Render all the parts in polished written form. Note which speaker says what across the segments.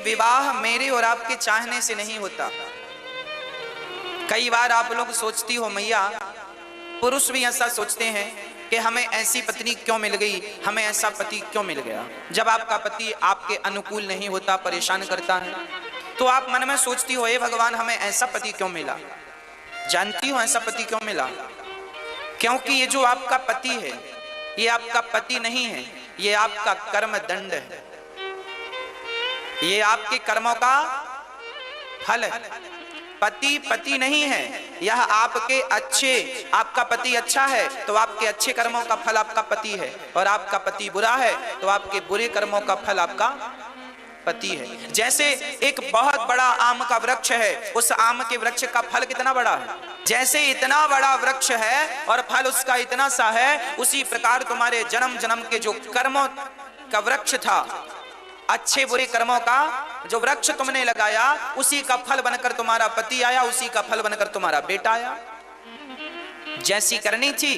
Speaker 1: विवाह मेरे और आपके चाहने से नहीं होता। कई बार आप लोग सोचती हो मैया, पुरुष भी ऐसा सोचते हैं कि हमें ऐसी पत्नी क्यों मिल गई, हमें ऐसा पति क्यों मिल गया। जब आपका पति आपके अनुकूल नहीं होता, परेशान करता है, तो आप मन में सोचती हो, हे भगवान हमें ऐसा पति क्यों मिला। जानती हो ऐसा पति क्यों मिला? क्योंकि ये जो आपका पति है, ये आपका पति नहीं है, ये आपका कर्म दंड है, ये आपके कर्मों का फल है। पति पति नहीं है, यह आपके अच्छे, आपका पति अच्छा है तो आपके अच्छे कर्मों का फल आपका पति है, और आपका पति बुरा है तो आपके बुरे कर्मों का फल आपका पति है। जैसे एक बहुत बड़ा आम का वृक्ष है, उस आम के वृक्ष का फल कितना बड़ा है, जैसे इतना बड़ा वृक्ष है और फल उसका इतना सा है, उसी प्रकार तुम्हारे जन्म जन्म के जो कर्मों का वृक्ष था, अच्छे बुरे कर्मों का जो वृक्ष तुमने लगाया, उसी का फल बनकर तुम्हारा पति आया, उसी का फल बनकर तुम्हारा बेटा आया। जैसी करनी थी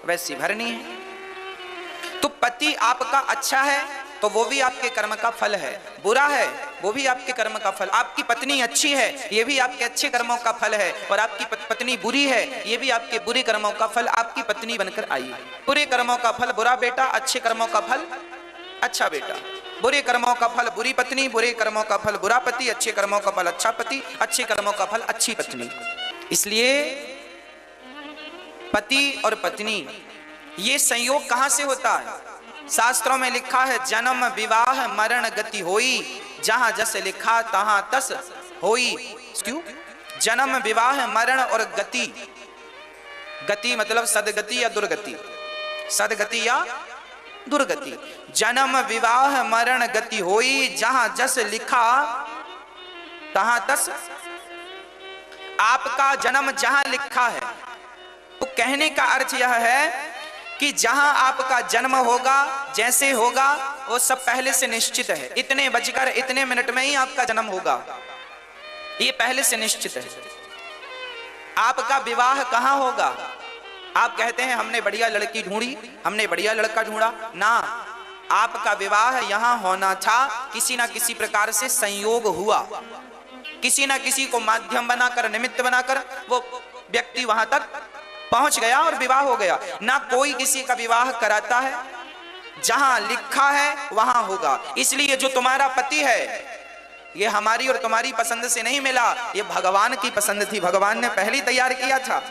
Speaker 1: वैसी भरनी है। तो पति आपका अच्छा है तो वो भी आपके कर्म का फल है, बुरा है वो भी आपके कर्म का फल। आपकी पत्नी अच्छी है, ये भी आपके अच्छे कर्मों का फल है, और आपकी पत्नी बुरी है, ये भी आपके बुरे कर्मों का फल आपकी पत्नी बनकर आई। बुरे कर्मों का फल बुरा बेटा, अच्छे कर्मों का फल अच्छा बेटा। बुरे कर्मों का फल बुरी पत्नी, बुरे कर्मों का फल बुरा पति, अच्छे कर्मों का फल अच्छा पति, अच्छे कर्मों का फल अच्छी पत्नी। इसलिए पति और पत्नी ये संयोग कहां से होता है? शास्त्रों में लिखा है, जन्म विवाह मरण गति होई, जहां जस लिखा तहां तस होई। क्यों? जन्म विवाह मरण और गति, गति मतलब सदगति या दुर्गति, सदगति या दुर्गति। जन्म विवाह मरण गति होई, जहां जस लिखा तहां तस। आपका जन्म जहां लिखा है, तो कहने का अर्थ यह है कि जहां आपका जन्म होगा, जैसे होगा, वो सब पहले से निश्चित है। इतने बजकर इतने मिनट में ही आपका जन्म होगा, ये पहले से निश्चित है। आपका विवाह कहां होगा? आप कहते हैं हमने बढ़िया लड़की ढूंढी, हमने बढ़िया लड़का ढूंढा ना, आपका विवाह यहां होना था, किसी ना किसी प्रकार से संयोग हुआ, किसी ना किसी को माध्यम बनाकर, निमित्त बनाकर वो व्यक्ति वहां तक पहुंच गया और विवाह हो गया। ना कोई किसी का विवाह कराता है, जहां लिखा है वहां होगा। इसलिए जो तुम्हारा पति है, ये हमारी और तुम्हारी पसंद से नहीं मिला, ये भगवान की पसंद थी, भगवान ने पहले तैयार किया था।